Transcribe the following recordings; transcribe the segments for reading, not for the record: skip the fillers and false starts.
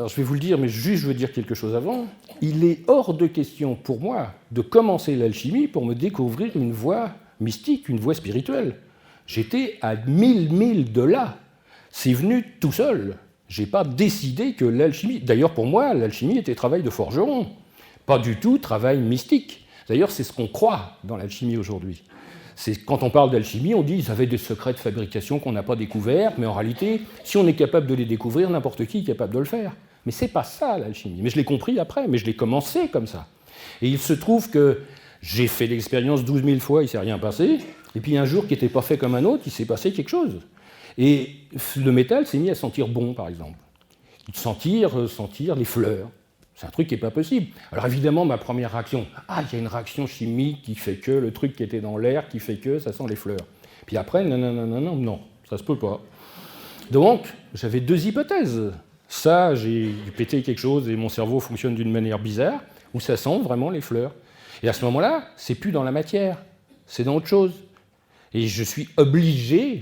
Alors je vais vous le dire, mais juste je veux dire quelque chose avant. Il est hors de question pour moi de commencer l'alchimie pour me découvrir une voie mystique, une voie spirituelle. J'étais à 1000 milles de là. C'est venu tout seul. Je n'ai pas décidé que l'alchimie... D'ailleurs, pour moi, l'alchimie était travail de forgeron. Pas du tout travail mystique. D'ailleurs, c'est ce qu'on croit dans l'alchimie aujourd'hui. Quand on parle d'alchimie, on dit qu'ils avaient des secrets de fabrication qu'on n'a pas découverts, mais en réalité, si on est capable de les découvrir, n'importe qui est capable de le faire. Mais ce n'est pas ça, l'alchimie. Mais je l'ai compris après, mais je l'ai commencé comme ça. Et il se trouve que j'ai fait l'expérience 12 000 fois, il ne s'est rien passé, et puis un jour qui n'était pas fait comme un autre, il s'est passé quelque chose. Et le métal s'est mis à sentir bon, par exemple. Sentir les fleurs. C'est un truc qui n'est pas possible. Alors évidemment, ma première réaction, il y a une réaction chimique qui fait que, le truc qui était dans l'air qui fait que, ça sent les fleurs. Puis après, non, ça se peut pas. Donc, j'avais deux hypothèses. Ça, j'ai pété quelque chose et mon cerveau fonctionne d'une manière bizarre, ou ça sent vraiment les fleurs. Et à ce moment-là, c'est plus dans la matière, c'est dans autre chose. Et je suis obligé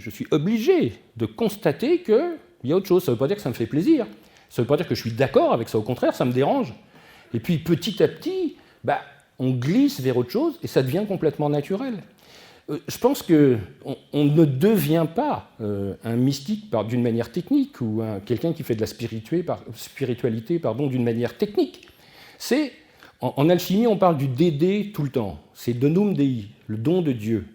de constater qu'il y a autre chose. Ça ne veut pas dire que ça me fait plaisir. Ça ne veut pas dire que je suis d'accord avec ça. Au contraire, ça me dérange. Et puis, petit à petit, on glisse vers autre chose et ça devient complètement naturel. Je pense qu'on ne devient pas un mystique d'une manière technique ou quelqu'un qui fait de la spiritualité d'une manière technique. En alchimie, on parle du Dédé tout le temps. C'est Donum Dei, le don de Dieu.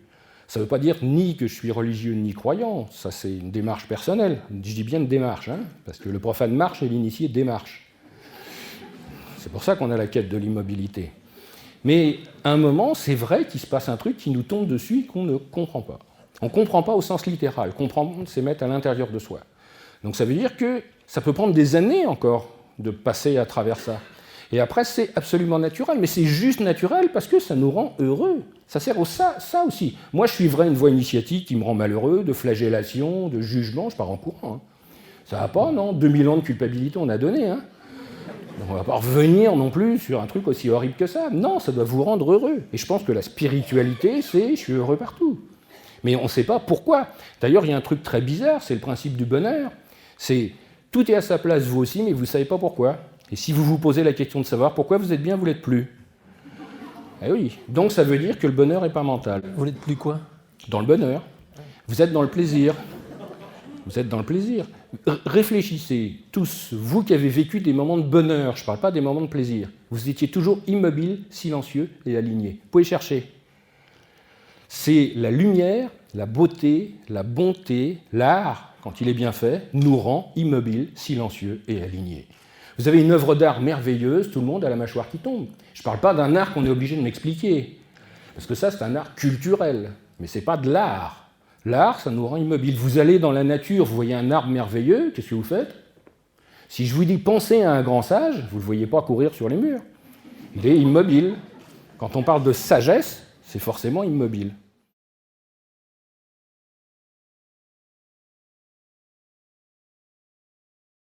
Ça ne veut pas dire ni que je suis religieux ni croyant, ça c'est une démarche personnelle. Je dis bien une démarche, parce que le profane marche et l'initié démarche. C'est pour ça qu'on a la quête de l'immobilité. Mais à un moment, c'est vrai qu'il se passe un truc qui nous tombe dessus et qu'on ne comprend pas. On ne comprend pas au sens littéral. Comprendre, c'est mettre à l'intérieur de soi. Donc ça veut dire que ça peut prendre des années encore de passer à travers ça. Et après, c'est absolument naturel, mais c'est juste naturel parce que ça nous rend heureux. Ça sert ça aussi. Moi, je suivrais une voie initiatique qui me rend malheureux, de flagellation, de jugement, je pars en courant. Ça va pas, non ? 2000 ans de culpabilité, on a donné. On ne va pas revenir non plus sur un truc aussi horrible que ça. Non, ça doit vous rendre heureux. Et je pense que la spiritualité, c'est « je suis heureux partout ». Mais on ne sait pas pourquoi. D'ailleurs, il y a un truc très bizarre, c'est le principe du bonheur. C'est tout est à sa place, vous aussi, mais vous ne savez pas pourquoi. Et si vous vous posez la question de savoir pourquoi vous êtes bien, vous ne l'êtes plus. Eh oui, donc ça veut dire que le bonheur n'est pas mental. Vous n'êtes plus quoi ? Dans le bonheur. Vous êtes dans le plaisir. Vous êtes dans le plaisir. Réfléchissez, tous, vous qui avez vécu des moments de bonheur, je ne parle pas des moments de plaisir, vous étiez toujours immobile, silencieux et aligné. Vous pouvez chercher. C'est la lumière, la beauté, la bonté, l'art, quand il est bien fait, nous rend immobiles, silencieux et alignés. Vous avez une œuvre d'art merveilleuse, tout le monde a la mâchoire qui tombe. Je ne parle pas d'un art qu'on est obligé de m'expliquer, parce que ça, c'est un art culturel, mais ce n'est pas de l'art. L'art, ça nous rend immobiles. Vous allez dans la nature, vous voyez un arbre merveilleux, qu'est-ce que vous faites ? Si je vous dis pensez à un grand sage, vous ne le voyez pas courir sur les murs. Il est immobile. Quand on parle de sagesse, c'est forcément immobile.